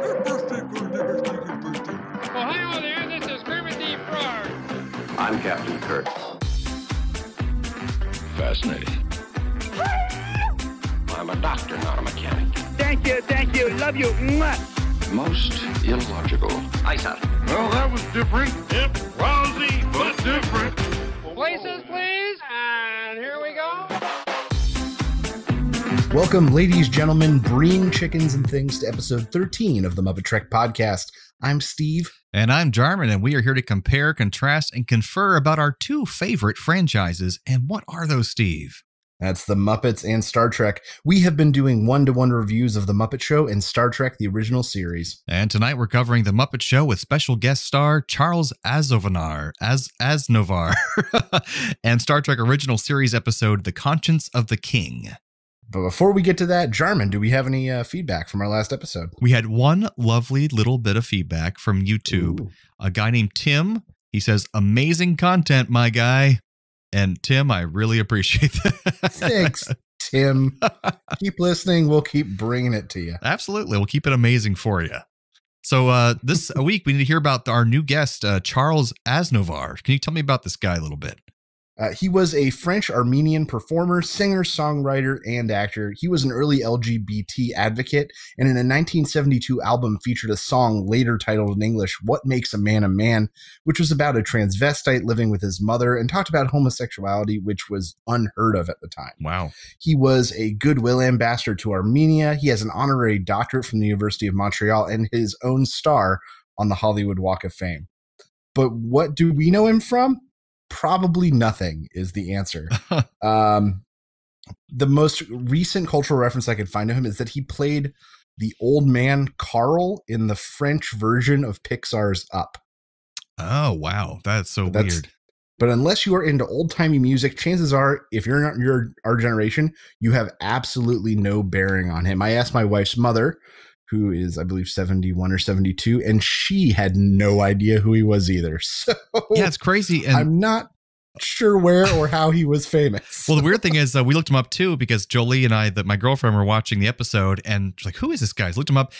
Ohio there, this is Kermit the Frog. I'm Captain Kirk. Fascinating. I'm a doctor, not a mechanic. Thank you, love you. Mwah. Most illogical. Aye, sir. Well, that was different. Yep, lousy, but different. Places, please, and here we go. Welcome, ladies, gentlemen, breeding chickens and things, to episode 13 of the MuppeTrek podcast. I'm Steve. And I'm Jarman, and we are here to compare, contrast, and confer about our two favorite franchises. And what are those, Steve? That's the Muppets and Star Trek. We have been doing one-to-one reviews of the Muppet Show and Star Trek, the original series. And tonight we're covering the Muppet Show with special guest star Charles Aznoavour, and Star Trek original series episode, The Conscience of the King. But before we get to that, Jarman, do we have any feedback from our last episode? We had one lovely little bit of feedback from YouTube. Ooh. A guy named Tim. He says, amazing content, my guy. And Tim, I really appreciate that. Thanks, Tim. Keep listening. We'll keep bringing it to you. Absolutely. We'll keep it amazing for you. So this week, we need to hear about our new guest, Charles Aznoavour. Can you tell me about this guy a little bit? He was a French-Armenian performer, singer, songwriter, and actor. He was an early LGBT advocate, and in a 1972 album featured a song later titled in English, What Makes a Man, which was about a transvestite living with his mother and talked about homosexuality, which was unheard of at the time. Wow. He was a goodwill ambassador to Armenia. He has an honorary doctorate from the University of Montreal and his own star on the Hollywood Walk of Fame. But what do we know him from? Probably nothing is the answer. The most recent cultural reference I could find of him is that he played the old man Carl in the French version of Pixar's Up. Oh, wow. That's so weird. But unless you are into old-timey music, chances are, if you're not our generation, you have absolutely no bearing on him. I asked my wife's mother, who is, I believe, 71 or 72, and she had no idea who he was either. So yeah, it's crazy. And I'm not sure where or how he was famous. Well, the weird thing is we looked him up too, because Jolie and I, my girlfriend, were watching the episode and like, who is this guy? So looked him up.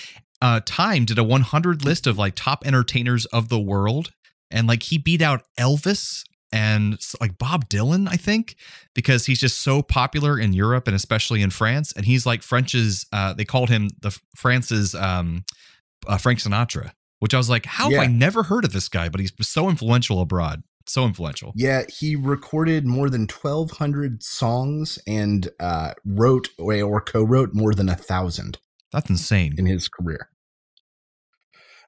Time did a 100 list of like top entertainers of the world. And like he beat out Elvis and like Bob Dylan, I think, because he's just so popular in Europe and especially in France. And he's like French's, they called him France's Frank Sinatra, which I was like, how have I never heard of this guy? But he's so influential abroad. So influential. Yeah, he recorded more than 1,200 songs and wrote or co-wrote more than 1,000. That's insane. In his career.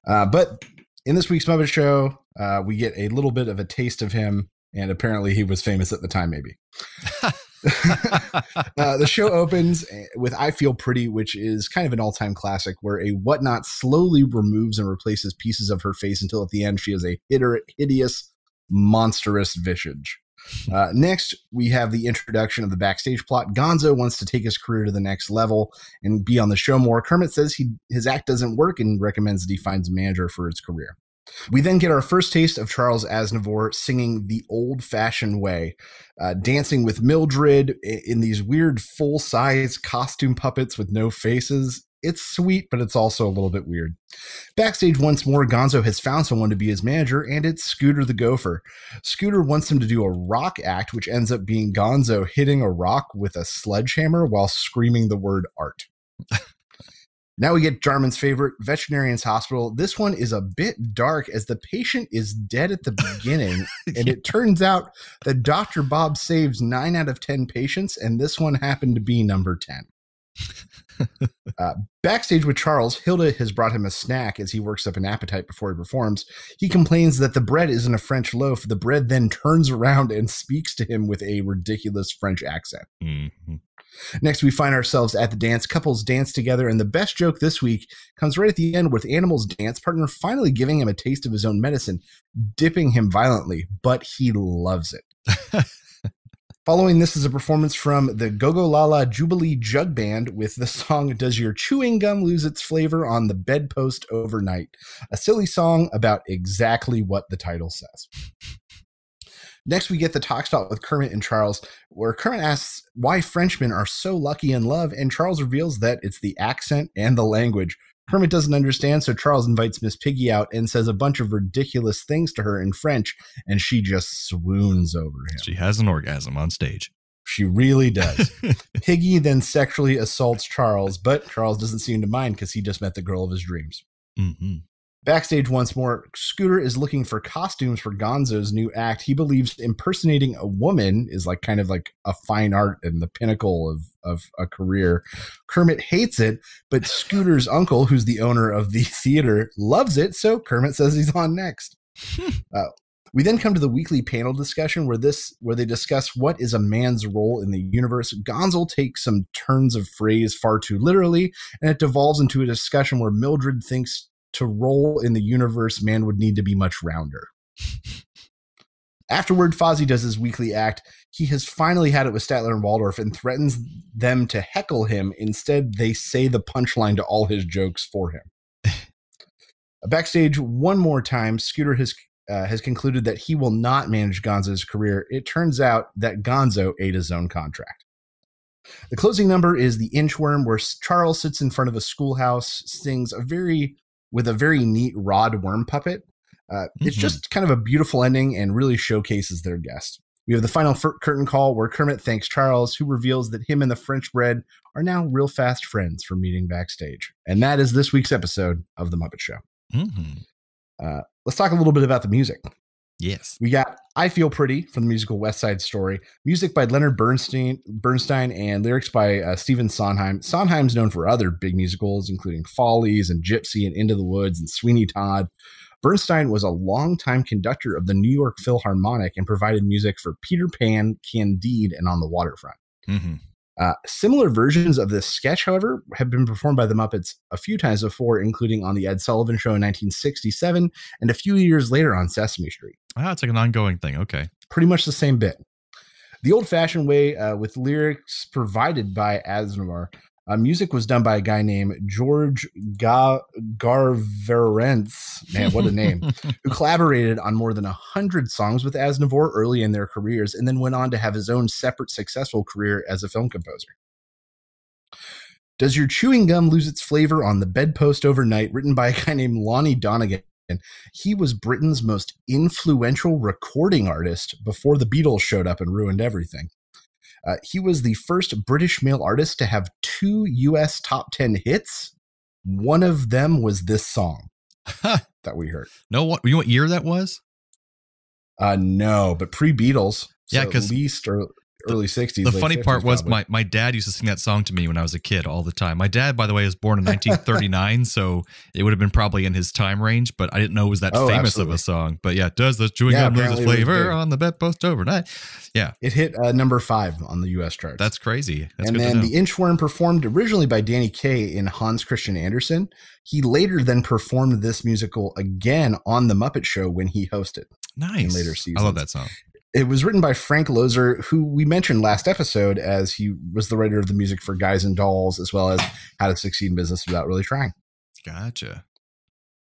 But in this week's Muppet Show, we get a little bit of a taste of him. And apparently he was famous at the time, maybe. The show opens with I Feel Pretty, which is kind of an all-time classic, where a whatnot slowly removes and replaces pieces of her face until at the end she has a hideous, monstrous visage. Next, we have the introduction of the backstage plot. Gonzo wants to take his career to the next level and be on the show more. Kermit says his act doesn't work and recommends that he finds a manager for his career. We then get our first taste of Charles Aznoavour singing the old-fashioned way, dancing with Mildred in these weird full-size costume puppets with no faces. It's sweet, but it's also a little bit weird. Backstage once more, Gonzo has found someone to be his manager, and it's Scooter the Gopher. Scooter wants him to do a rock act, which ends up being Gonzo hitting a rock with a sledgehammer while screaming the word art. Now we get Jarman's favorite, Veterinarian's Hospital. This one is a bit dark as the patient is dead at the beginning, and it turns out that Dr. Bob saves 9 out of 10 patients, and this one happened to be number 10. Backstage with Charles, Hilda has brought him a snack as he works up an appetite before he performs. He complains that the bread isn't a French loaf. The bread then turns around and speaks to him with a ridiculous French accent. Mm-hmm. Next, we find ourselves at the dance. Couples dance together, and the best joke this week comes right at the end with Animal's dance partner finally giving him a taste of his own medicine, dipping him violently, but he loves it. Following this is a performance from the Go-Go La-La Jubilee Jug Band with the song Does Your Chewing Gum Lose Its Flavor on the Bedpost Overnight? A silly song about exactly what the title says. Next, we get the talk spot with Kermit and Charles, where Kermit asks why Frenchmen are so lucky in love, and Charles reveals that it's the accent and the language. Kermit doesn't understand, so Charles invites Miss Piggy out and says a bunch of ridiculous things to her in French, and she just swoons over him. She has an orgasm on stage. She really does. Piggy then sexually assaults Charles, but Charles doesn't seem to mind because he just met the girl of his dreams. Mm-hmm. Backstage once more, Scooter is looking for costumes for Gonzo's new act. He believes impersonating a woman is like kind of like a fine art and the pinnacle of a career. Kermit hates it, but Scooter's uncle, who's the owner of the theater, loves it, so Kermit says he's on next. We then come to the weekly panel discussion where they discuss what is a man's role in the universe. Gonzo takes some turns of phrase far too literally, and it devolves into a discussion where Mildred thinks to role in the universe, man would need to be much rounder. Afterward, Fozzie does his weekly act. He has finally had it with Statler and Waldorf and threatens them to heckle him. Instead, they say the punchline to all his jokes for him. Backstage, one more time, Scooter has concluded that he will not manage Gonzo's career. It turns out that Gonzo ate his own contract. The closing number is The Inchworm, where Charles sits in front of a schoolhouse, sings with a very neat Rod Worm puppet. It's just kind of a beautiful ending and really showcases their guest. We have the final curtain call where Kermit thanks Charles, who reveals that him and the French bread are now real fast friends from meeting backstage. And that is this week's episode of The Muppet Show. Mm-hmm. Let's talk a little bit about the music. Yes. We got I Feel Pretty from the musical West Side Story, music by Leonard Bernstein and lyrics by Stephen Sondheim. Sondheim's known for other big musicals, including Follies and Gypsy and Into the Woods and Sweeney Todd. Bernstein was a longtime conductor of the New York Philharmonic and provided music for Peter Pan, Candide, and On the Waterfront. Mm-hmm. Similar versions of this sketch, however, have been performed by the Muppets a few times before, including on The Ed Sullivan Show in 1967 and a few years later on Sesame Street. Ah, it's like an ongoing thing. Okay. Pretty much the same bit. The old-fashioned way with lyrics provided by Aznoavour. Music was done by a guy named George Garverentz, man, what a name, who collaborated on more than 100 songs with Aznoavour early in their careers and then went on to have his own separate successful career as a film composer. Does Your Chewing Gum Lose Its Flavor on the Bedpost Overnight, written by a guy named Lonnie Donegan. He was Britain's most influential recording artist before the Beatles showed up and ruined everything. He was the first British male artist to have 2 U.S. top 10 hits. One of them was this song that we heard. No, you know what year that was? No, but pre-Beatles. Yeah, so because at least early 60s. The funny 50s, part was probably. my dad used to sing that song to me when I was a kid all the time. My dad, by the way, was born in 1939, so it would have been probably in his time range, but I didn't know it was that famous absolutely. of a song. But yeah, does the chewing gum lose its flavor on the bedpost overnight? Yeah. It hit number 5 on the U.S. charts. That's crazy. That's and good then to know. The Inchworm performed originally by Danny Kaye in Hans Christian Andersen. He later then performed this musical again on The Muppet Show when he hosted. Nice. In later seasons. I love that song. It was written by Frank Loesser, who we mentioned last episode as he was the writer of the music for Guys and Dolls, as well as How to Succeed in Business Without Really Trying. Gotcha.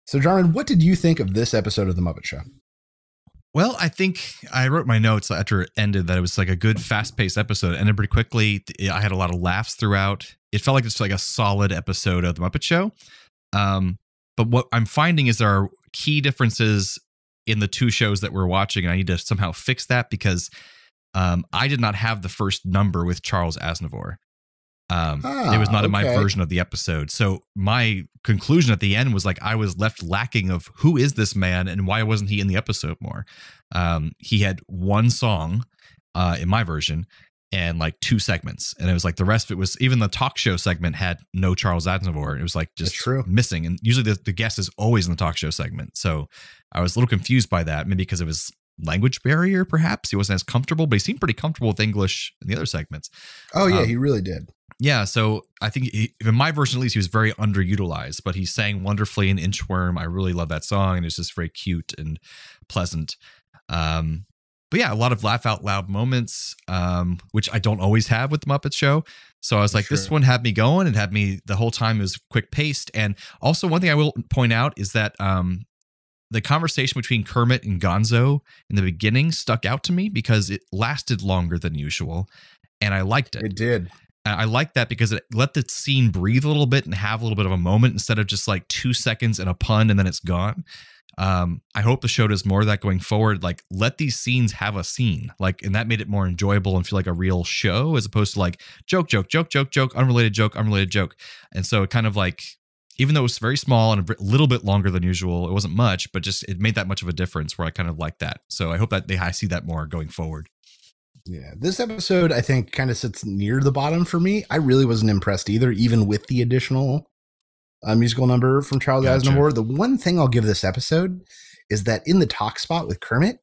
So, Jarman, what did you think of this episode of The Muppet Show? Well, I think I wrote my notes after it ended that it was like a good, fast-paced episode. It ended pretty quickly. I had a lot of laughs throughout. It felt like it's like a solid episode of The Muppet Show. But what I'm finding is there are key differences in the 2 shows that we're watching, and I need to somehow fix that because I did not have the first number with Charles Aznavour. It was not in my version of the episode. So my conclusion at the end was like I was left lacking of who is this man and why wasn't he in the episode more? He had 1 song in my version and like 2 segments, and it was like the rest of it was, even the talk show segment had no Charles Aznavour. It was like just missing, and usually the guest is always in the talk show segment. So I was a little confused by that, maybe because of his language barrier, perhaps. He wasn't as comfortable, but he seemed pretty comfortable with English in the other segments. Oh, yeah, he really did. Yeah, so I think in my version, at least, he was very underutilized, but he sang wonderfully in Inchworm. I really love that song, and it's just very cute and pleasant. But yeah, a lot of laugh out loud moments, which I don't always have with the Muppet Show. So I was like, this one had me going. It had me the whole time. It was quick paced. And also one thing I will point out is that the conversation between Kermit and Gonzo in the beginning stuck out to me because it lasted longer than usual. And I liked it. It did. I like that because it let the scene breathe a little bit and have a little bit of a moment instead of just like 2 seconds and a pun and then it's gone. I hope the show does more of that going forward. Like, let these scenes have a scene, like, and that made it more enjoyable and feel like a real show as opposed to like joke, unrelated joke. And so it kind of like, even though it was very small and a little bit longer than usual, it wasn't much, but just it made that much of a difference where I kind of like that. So I hope that I see that more going forward. Yeah, this episode, I think, kind of sits near the bottom for me. I really wasn't impressed either, even with the additional musical number from Charles Aznavour. The one thing I'll give this episode is that in the talk spot with Kermit,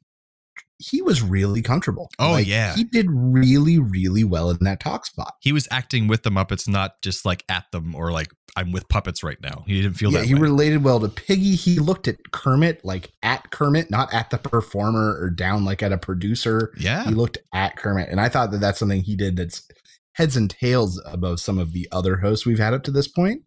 he was really comfortable. Oh, yeah. He did really, really well in that talk spot. He was acting with the Muppets, not just like at them or like, I'm with puppets right now. He didn't feel that way. He related well to Piggy. He looked at Kermit like at Kermit, not at the performer or down like at a producer. Yeah. He looked at Kermit. And I thought that that's something he did that's heads and tails above some of the other hosts we've had up to this point.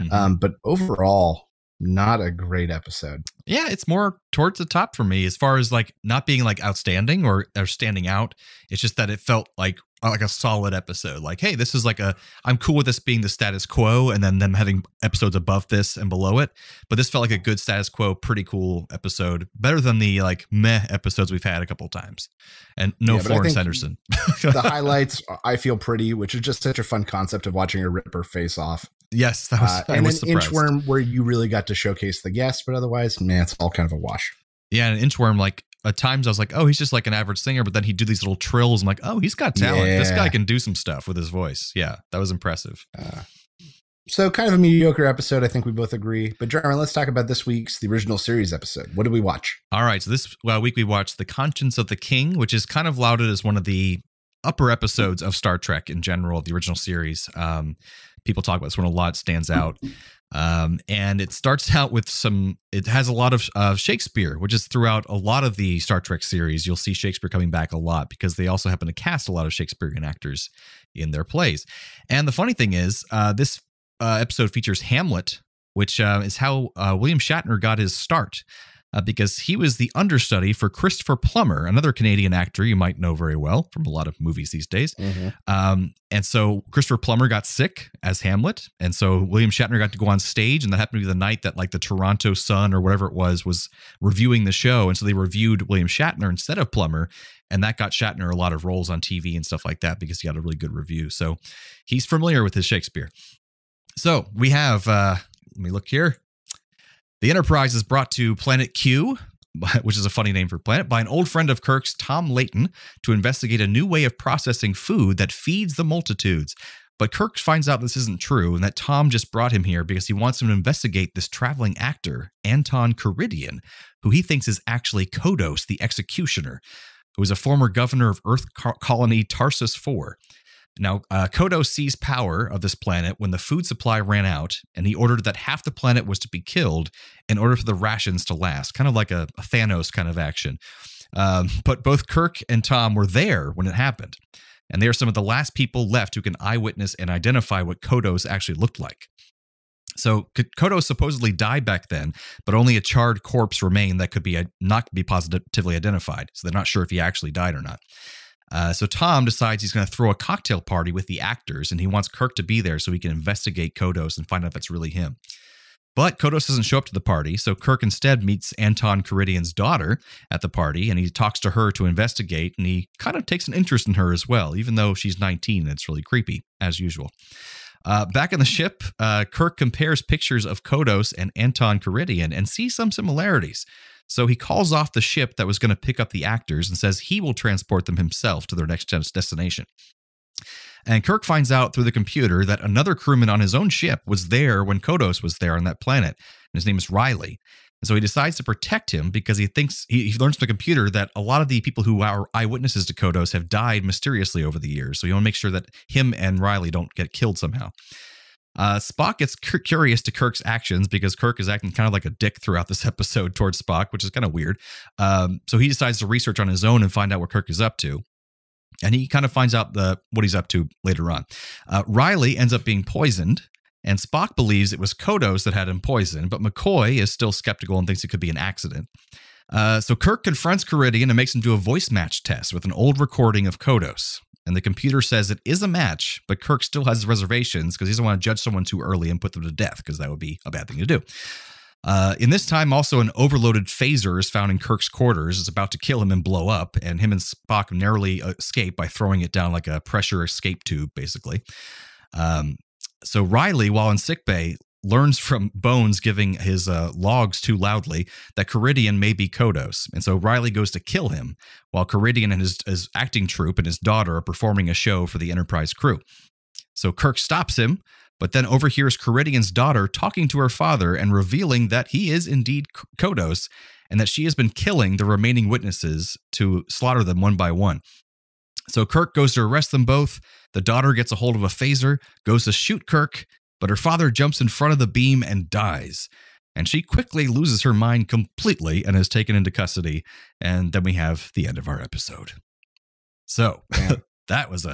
Mm-hmm. But overall, not a great episode. Yeah, it's more towards the top for me as far as like not being like outstanding or standing out. It's just that it felt like a solid episode. Like, hey, this is like I'm cool with this being the status quo and then them having episodes above this and below it. But this felt like a good status quo, pretty cool episode. Better than the like meh episodes we've had a couple of times. And no Florence Henderson. The highlights, I Feel Pretty, which is just such a fun concept of watching her rip her face off. Yes, that was. And then Inchworm, where you really got to showcase the guests, but otherwise, man, it's all kind of a wash. Yeah, and Inchworm, like at times I was like, oh, he's just like an average singer, but then he'd do these little trills. I'm like, oh, he's got talent. Yeah. This guy can do some stuff with his voice. Yeah, that was impressive. So kind of a mediocre episode, I think we both agree. But Jeremy, let's talk about this week's, the original series episode. What did we watch? All right, so this week we watched The Conscience of the King, which is kind of lauded as one of the upper episodes of Star Trek in general, the original series. People talk about this one a lot, stands out. And it starts out with it has a lot of Shakespeare, which is throughout a lot of the Star Trek series. You'll see Shakespeare coming back a lot because they also happen to cast a lot of Shakespearean actors in their plays. And the funny thing is, this episode features Hamlet, which is how William Shatner got his start. Because he was the understudy for Christopher Plummer, another Canadian actor you might know very well from a lot of movies these days. Mm-hmm. And so Christopher Plummer got sick as Hamlet. And so William Shatner got to go on stage. And that happened to be the night that like the Toronto Sun or whatever it was reviewing the show. And so they reviewed William Shatner instead of Plummer. And that got Shatner a lot of roles on TV and stuff like that because he got a really good review. So he's familiar with his Shakespeare. So we have, let me look here. The Enterprise is brought to Planet Q, which is a funny name for planet, by an old friend of Kirk's, Tom Layton, to investigate a new way of processing food that feeds the multitudes. But Kirk finds out this isn't true and that Tom just brought him here because he wants him to investigate this traveling actor, Anton Karidian, who he thinks is actually Kodos, the executioner, who is a former governor of Earth colony Tarsus 4. Now, Kodos seized power of this planet when the food supply ran out, and he ordered that half the planet was to be killed in order for the rations to last, kind of like a Thanos kind of action. But both Kirk and Tom were there when it happened, and they are some of the last people left who can eyewitness and identify what Kodos actually looked like. So Kodos supposedly died back then, but only a charred corpse remained that could be not be positively identified, so they're not sure if he actually died or not. So Tom decides he's going to throw a cocktail party with the actors, and he wants Kirk to be there so he can investigate Kodos and find out if it's really him. But Kodos doesn't show up to the party, so Kirk instead meets Anton Karidian's daughter at the party, and he talks to her to investigate, and he kind of takes an interest in her as well, even though she's 19 and it's really creepy, as usual. Back in the ship, Kirk compares pictures of Kodos and Anton Karidian and sees some similarities. So he calls off the ship that was going to pick up the actors and says he will transport them himself to their next destination. And Kirk finds out through the computer that another crewman on his own ship was there when Kodos was there on that planet. And his name is Riley. And so he decides to protect him because he thinks he learns from the computer that a lot of the people who are eyewitnesses to Kodos have died mysteriously over the years. So you want to make sure that him and Riley don't get killed somehow. Spock gets curious to Kirk's actions because Kirk is acting kind of like a dick throughout this episode towards Spock, which is kind of weird. So he decides to research on his own and find out what Kirk is up to. And he kind of finds out what he's up to later on. Riley ends up being poisoned, and Spock believes it was Kodos that had him poisoned, but McCoy is still skeptical and thinks it could be an accident. So Kirk confronts Karidian and makes him do a voice match test with an old recording of Kodos. and the computer says it is a match, but Kirk still has reservations because he doesn't want to judge someone too early and put them to death, because that would be a bad thing to do. In this time, also an overloaded phaser is found in Kirk's quarters. It's about to kill him and blow up, and him and Spock narrowly escape by throwing it down like a pressure escape tube, basically. So Riley, while in sickbay, learns from Bones giving his logs too loudly that Caridian may be Kodos. And so Riley goes to kill him while Caridian and his acting troupe and his daughter are performing a show for the Enterprise crew. So Kirk stops him, but then overhears Caridian's daughter talking to her father and revealing that he is indeed Kodos and that she has been killing the remaining witnesses to slaughter them one by one. So Kirk goes to arrest them both. The daughter gets a hold of a phaser, goes to shoot Kirk, but her father jumps in front of the beam and dies. And she quickly loses her mind completely and is taken into custody. And then we have the end of our episode. So that was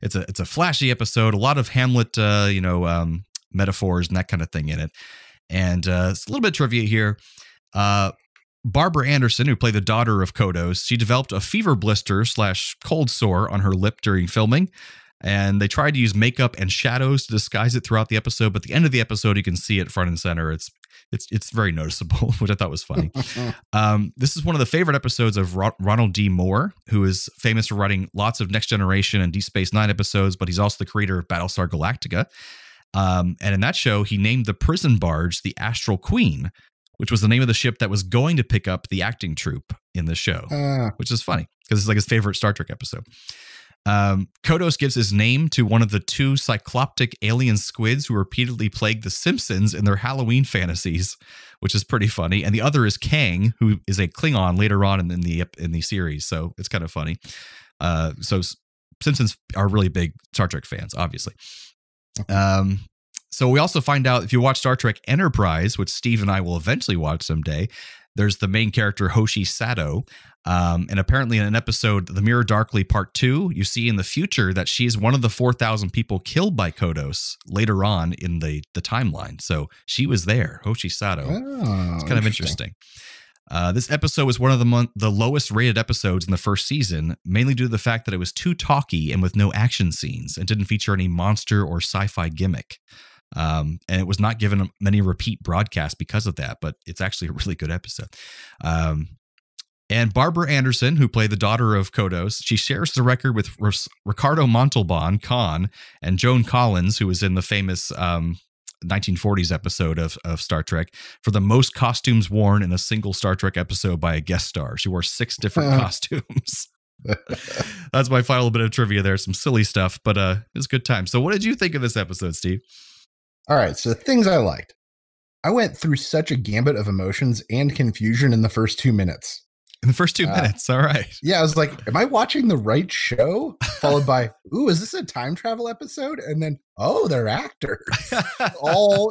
it's a flashy episode, a lot of Hamlet, metaphors and that kind of thing in it. And it's a little bit of trivia here. Barbara Anderson, who played the daughter of Kodos, she developed a fever blister / cold sore on her lip during filming. And they tried to use makeup and shadows to disguise it throughout the episode. But at the end of the episode, you can see it front and center. It's very noticeable, which I thought was funny. This is one of the favorite episodes of Ronald D. Moore, who is famous for writing lots of Next Generation and Deep Space Nine episodes, but he's also the creator of Battlestar Galactica. And in that show, he named the prison barge the Astral Queen, which was the name of the ship that was going to pick up the acting troupe in the show, which is funny because it's like his favorite Star Trek episode. Kodos gives his name to one of the two cycloptic alien squids who repeatedly plague the Simpsons in their Halloween fantasies, which is pretty funny. And the other is Kang, who is a Klingon later on in the series. So it's kind of funny. So Simpsons are really big Star Trek fans, obviously. So we also find out, if you watch Star Trek Enterprise, which Steve and I will eventually watch someday, there's the main character, Hoshi Sato. And apparently in an episode, The Mirror Darkly Part 2, you see in the future that she's one of the 4,000 people killed by Kodos later on in the timeline. So she was there, Hoshi Sato. It's kind of interesting. This episode was one of the lowest rated episodes in the first season, mainly due to the fact that it was too talky and with no action scenes and didn't feature any monster or sci-fi gimmick. And it was not given many repeat broadcasts because of that, but it's actually a really good episode. And Barbara Anderson, who played the daughter of Kodos, she shares the record with Ricardo Montalban, Khan, and Joan Collins, who was in the famous 1940s episode of Star Trek, for the most costumes worn in a single Star Trek episode by a guest star. She wore 6 different costumes. That's my final bit of trivia there. Some silly stuff, but it was a good time. So what did you think of this episode, Steve? All right, so things I liked. I went through such a gambit of emotions and confusion in the first 2 minutes. In the first 2 minutes, all right. Yeah, I was like, am I watching the right show? Followed by, ooh, is this a time travel episode? And then, oh, they're actors. all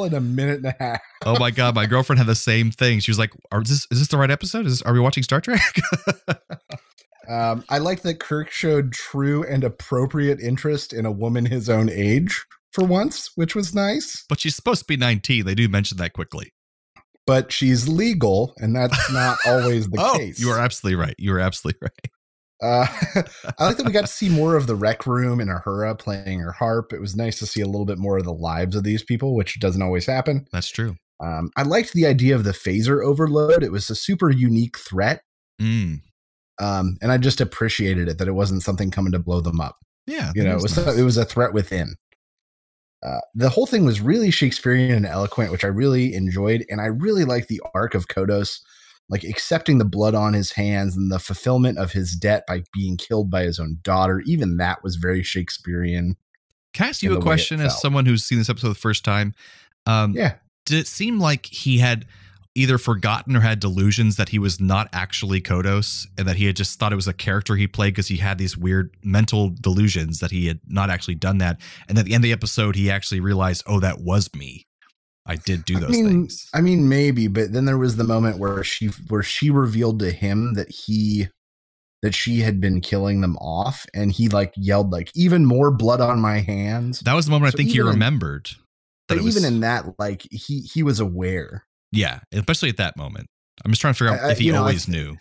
in a minute and a half. Oh my God, my girlfriend had the same thing. She was like, is this the right episode? Are we watching Star Trek? I like that Kirk showed true and appropriate interest in a woman his own age for once, which was nice. But she's supposed to be 19. They do mention that quickly. But she's legal, and that's not always the case. You are absolutely right. I like that we got to see more of the rec room and Uhura playing her harp. It was nice to see a little bit more of the lives of these people, which doesn't always happen. That's true. I liked the idea of the phaser overload. It was a super unique threat. And I just appreciated it, that it wasn't something coming to blow them up. Yeah. It was a threat within. The whole thing was really Shakespearean and eloquent, which I really enjoyed. And I really like the arc of Kodos, like accepting the blood on his hands and the fulfillment of his debt by being killed by his own daughter. Even that was very Shakespearean. Can I ask you a question as someone who's seen this episode the first time? Yeah. Did it seem like he had either forgotten or had delusions that he was not actually Kodos, and that he had just thought it was a character he played because he had these weird mental delusions that he had not actually done that? And at the end of the episode, he actually realized, oh, that was me. I did do those things. I mean, maybe, but then there was the moment where she revealed to him that she had been killing them off, and he yelled even more blood on my hands. That was the moment I think he remembered. But even in that, he was aware. Yeah, especially at that moment. I'm just trying to figure out if he always knew.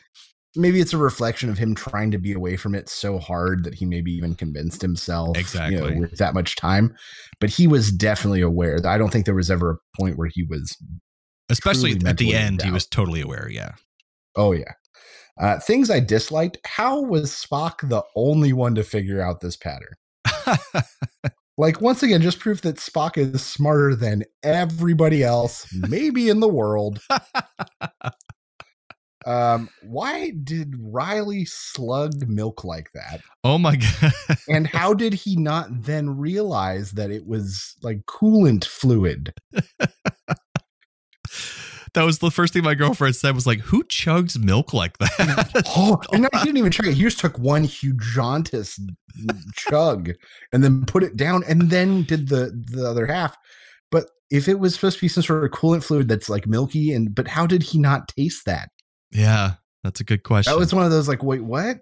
maybe it's a reflection of him trying to be away from it so hard that he maybe even convinced himself, Exactly. with that much time. But he was definitely aware. I don't think there was ever a point where he was, especially truly at the mentally end, he down. was totally aware. Yeah. Oh yeah. Things I disliked. How was Spock the only one to figure out this pattern? Like, once again, just proof that Spock is smarter than everybody else, maybe in the world. Why did Riley slug milk like that? Oh my God. And how did he not then realize that it was like coolant fluid? That was the first thing my girlfriend said, was like, who chugs milk like that? Oh, and he didn't even chug it. He just took one hugeous chug and then put it down and then did the other half. But if it was supposed to be some sort of coolant fluid that's like milky, but how did he not taste that? Yeah, that's a good question. That was one of those like, wait, what?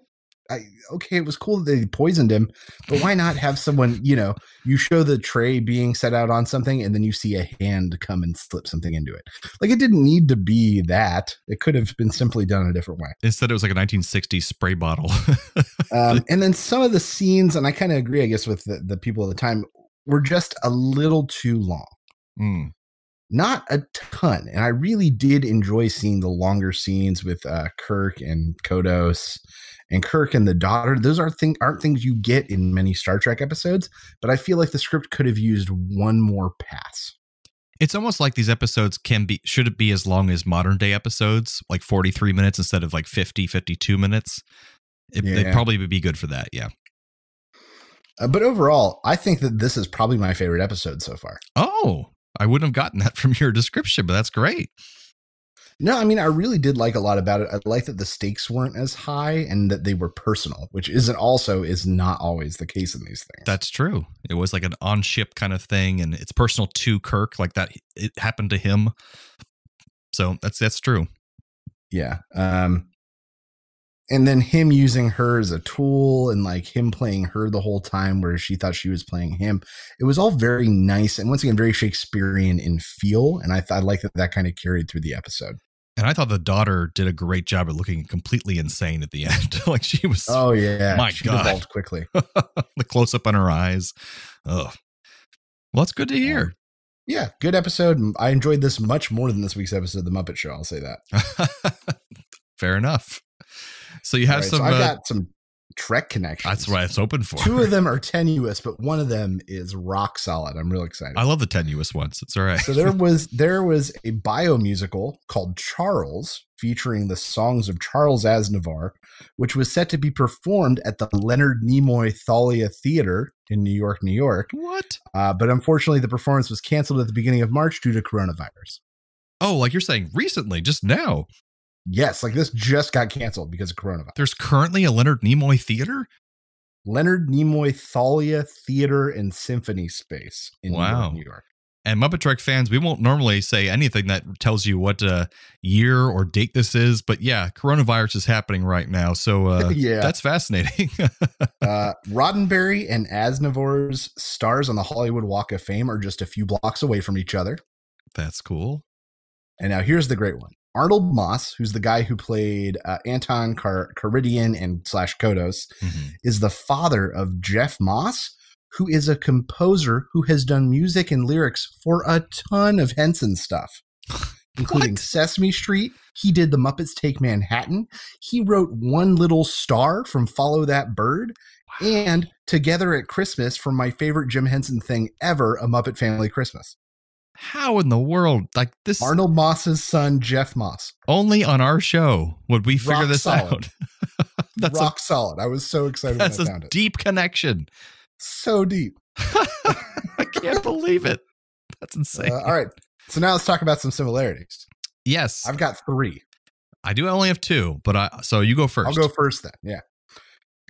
Okay, it was cool that they poisoned him, but why not have someone, you show the tray being set out on something and then you see a hand come and slip something into it. Like, it didn't need to be that. It could have been simply done a different way. Instead, it was like a 1960s spray bottle. And then some of the scenes, and I kind of agree, I guess, with the people at the time, were just a little too long. Mm. Not a ton. And I really did enjoy seeing the longer scenes with Kirk and Kodos and Kirk and the daughter. Those aren't things you get in many Star Trek episodes, but I feel like the script could have used one more pass. It's almost like these episodes should it be as long as modern day episodes, like 43 minutes instead of like 50, 52 minutes. They probably would be good for that. Yeah. But overall, I think that this is probably my favorite episode so far. Oh, I wouldn't have gotten that from your description, but that's great. No, I mean, I really did like a lot about it. I like that the stakes weren't as high and that they were personal, which is not always the case in these things. That's true. It was like an on-ship kind of thing, and it's personal to Kirk, like that it happened to him. So that's true. Yeah. And then him using her as a tool and like him playing her the whole time where she thought she was playing him. It was all very nice. And once again, very Shakespearean in feel. And I like that kind of carried through the episode. And I thought the daughter did a great job at looking completely insane at the end. Like she was. Oh yeah. My she God. Devolved quickly. The close up on her eyes. Oh, well, that's good to hear. Yeah. Good episode. I enjoyed this much more than this week's episode of The Muppet Show. I'll say that. Fair enough. So you have some. So I got some Trek connections. That's what I was hoping for. Two of them are tenuous, but one of them is rock solid. I'm real excited. I love the tenuous ones. It's all right. So there was a bio musical called Charles, featuring the songs of Charles Aznavour, which was set to be performed at the Leonard Nimoy Thalia Theater in New York, New York. What? But unfortunately, the performance was canceled at the beginning of March due to coronavirus. Oh, like you're saying recently, just now. Yes, like this just got canceled because of coronavirus. There's currently a Leonard Nimoy theater? Leonard Nimoy Thalia Theater and Symphony Space in New York, New York. And MuppeTrek fans, we won't normally say anything that tells you what year or date this is, but yeah, coronavirus is happening right now. So yeah, that's fascinating. Roddenberry and Aznavour's stars on the Hollywood Walk of Fame are just a few blocks away from each other. That's cool. And now here's the great one. Arnold Moss, who's the guy who played Anton Caridian and / Kodos, is the father of Jeff Moss, who is a composer who has done music and lyrics for a ton of Henson stuff, including Sesame Street. He did The Muppets Take Manhattan. He wrote One Little Star from Follow That Bird, and Together at Christmas from my favorite Jim Henson thing ever, A Muppet Family Christmas. How in the world, like this? Arnold Moss's son, Jeff Moss. Only on our show would we figure this out. That's rock solid. I was so excited when I found it. That's a deep connection. So deep. I can't believe it. That's insane. All right. So now let's talk about some similarities. Yes. I've got 3. I do only have 2, but so you go first. I'll go first then. Yeah.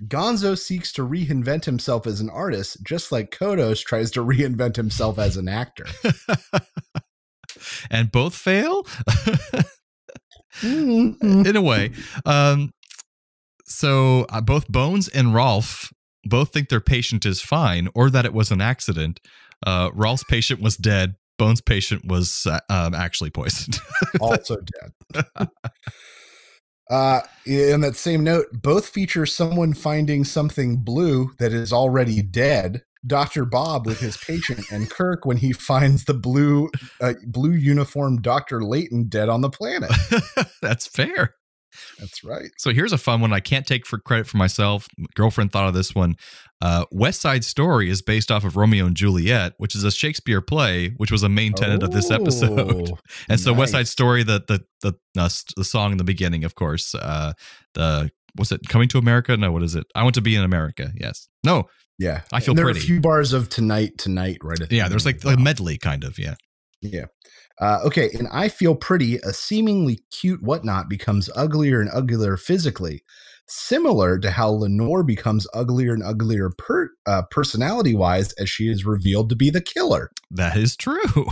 Gonzo seeks to reinvent himself as an artist, just like Kodos tries to reinvent himself as an actor. And both fail? In a way. So both Bones and Rolf both think their patient is fine or that it was an accident. Rolf's patient was dead. Bones' patient was actually poisoned. Also dead. In that same note, both feature someone finding something blue that is already dead. Dr. Bob with his patient, and Kirk when he finds the blue uniformed Dr. Layton dead on the planet. That's fair. That's right. So here's a fun one I can't take for credit for myself. My girlfriend thought of this one. West Side Story is based off of Romeo and Juliet, which is a Shakespeare play, which was a main tenet of this episode. And so West Side Story, the song in the beginning, of course. Was it Coming to America? No, what is it? I Want to Be in America. Yes. No. Yeah. I Feel Pretty. Pretty. There are a few bars of Tonight right at the Yeah, there's like a medley kind of, yeah. Yeah. Okay, in I Feel Pretty, a seemingly cute whatnot becomes uglier and uglier physically, similar to how Lenore becomes uglier and uglier personality-wise as she is revealed to be the killer. That is true.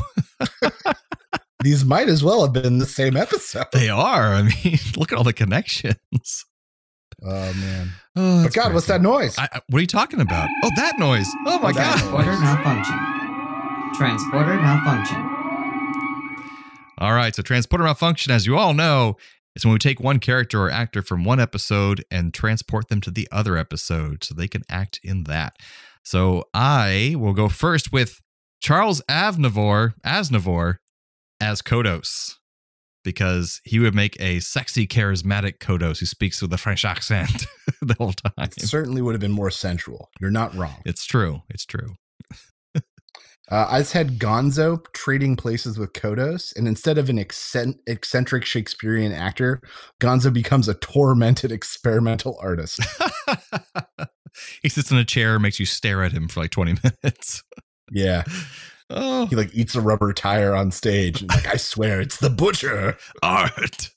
These might as well have been the same episode. They are. I mean, look at all the connections. Oh, man. Oh, but God, crazy. What's that noise? What are you talking about? Oh, that noise. Oh, my God. Transporter malfunction. All right. So transporter malfunction, as you all know, is when we take one character or actor from one episode and transport them to the other episode so they can act in that. So I will go first with Charles Aznoavour as Kodos, because he would make a sexy, charismatic Kodos who speaks with a French accent the whole time. It certainly would have been more sensual. You're not wrong. It's true. It's true. I just had Gonzo trading places with Kodos, and instead of an eccentric Shakespearean actor, Gonzo becomes a tormented experimental artist. He sits in a chair, makes you stare at him for like 20 minutes. Yeah. Oh. He like eats a rubber tire on stage, and like, I swear it's the butcher. Art.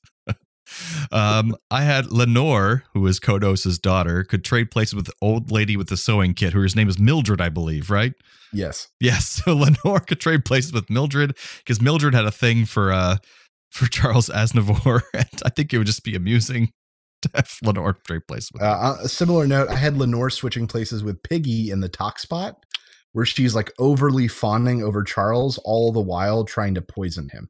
I had Lenore, who is Kodos' daughter, could trade places with the old lady with the sewing kit, whose name is Mildred, I believe, right? Yes. Yes. So Lenore could trade places with Mildred because Mildred had a thing for Charles Aznoavour, and I think it would just be amusing to have Lenore trade places with him. A similar note, I had Lenore switching places with Piggy in the talk spot, where she's like overly fawning over Charles, all the while trying to poison him.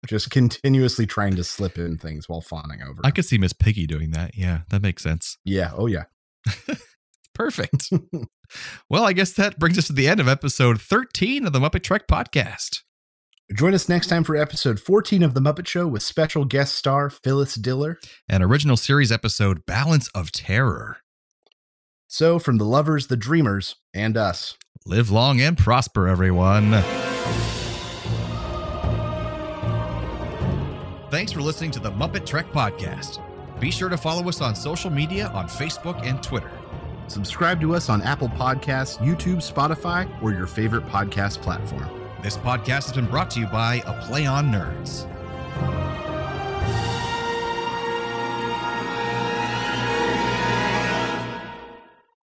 Just continuously trying to slip in things while fawning over him. I could see Miss Piggy doing that. Yeah, that makes sense. Yeah. Oh, yeah. Perfect. Well, I guess that brings us to the end of episode 13 of the MuppeTrek podcast. Join us next time for episode 14 of The Muppet Show with special guest star Phyllis Diller. An original series episode, Balance of Terror. So, from the lovers, the dreamers, and us, live long and prosper, everyone. Thanks for listening to the MuppeTrek podcast. Be sure to follow us on social media on Facebook and Twitter. Subscribe to us on Apple Podcasts, YouTube, Spotify, or your favorite podcast platform. This podcast has been brought to you by A Play on Nerds.